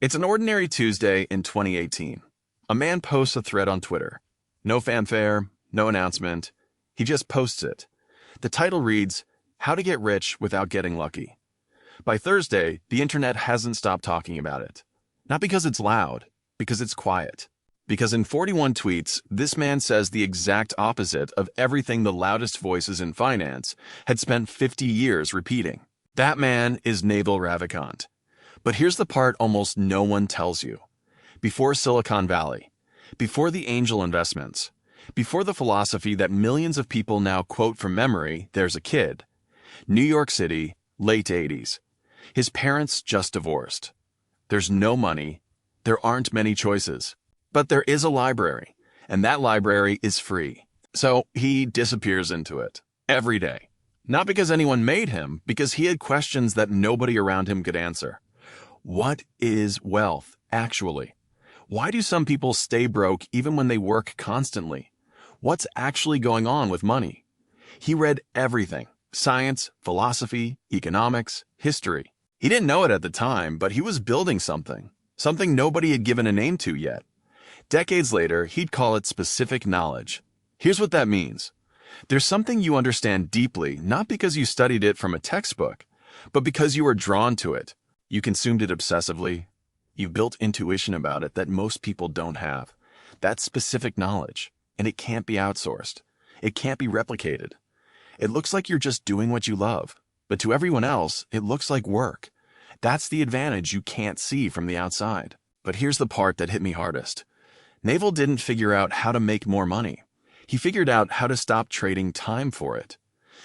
It's an ordinary Tuesday in 2018. A man posts a thread on Twitter. No fanfare, no announcement. He just posts it. The title reads, "How to Get Rich Without Getting Lucky." By Thursday, the internet hasn't stopped talking about it. Not because it's loud, because it's quiet. Because in 41 tweets, this man says the exact opposite of everything the loudest voices in finance had spent 50 years repeating. That man is Naval Ravikant. But here's the part almost no one tells you. Before Silicon Valley, before the angel investments, before the philosophy that millions of people now quote from memory, there's a kid. New York City, late 80s. His parents just divorced. There's no money. There aren't many choices. But there is a library, and that library is free. So he disappears into it every day. Not because anyone made him, because he had questions that nobody around him could answer. What is wealth, actually? Why do some people stay broke even when they work constantly? What's actually going on with money? He read everything: science, philosophy, economics, history. He didn't know it at the time, but he was building something nobody had given a name to yet. Decades later, he'd call it specific knowledge. Here's what that means. There's something you understand deeply, not because you studied it from a textbook, but because you were drawn to it. You consumed it obsessively. You built intuition about it that most people don't have. That's specific knowledge, and it can't be outsourced. It can't be replicated. It looks like you're just doing what you love, but to everyone else, it looks like work. That's the advantage you can't see from the outside. But here's the part that hit me hardest. Naval didn't figure out how to make more money. He figured out how to stop trading time for it.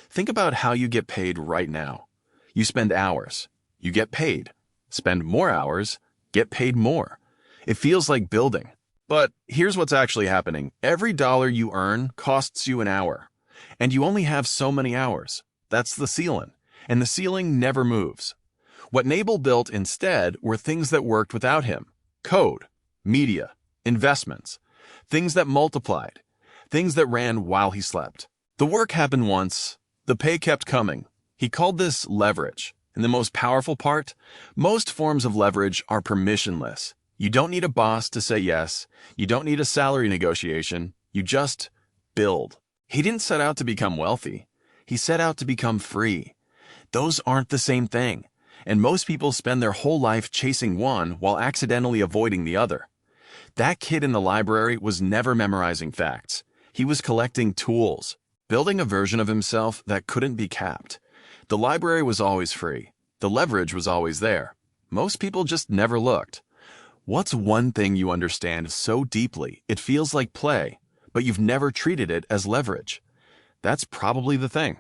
Think about how you get paid right now. You spend hours. You get paid. Spend more hours. Get paid more. It feels like building. But here's what's actually happening. Every dollar you earn costs you an hour. And you only have so many hours. That's the ceiling. And the ceiling never moves. What Naval built instead were things that worked without him. Code, media, investments, things that multiplied, things that ran while he slept. The work happened once. The pay kept coming. He called this leverage. And the most powerful part? Most forms of leverage are permissionless. You don't need a boss to say yes. You don't need a salary negotiation. You just build. He didn't set out to become wealthy. He set out to become free. Those aren't the same thing. And most people spend their whole life chasing one while accidentally avoiding the other. That kid in the library was never memorizing facts. He was collecting tools, building a version of himself that couldn't be capped. The library was always free. The leverage was always there. Most people just never looked. What's one thing you understand so deeply it feels like play, but you've never treated it as leverage? That's probably the thing.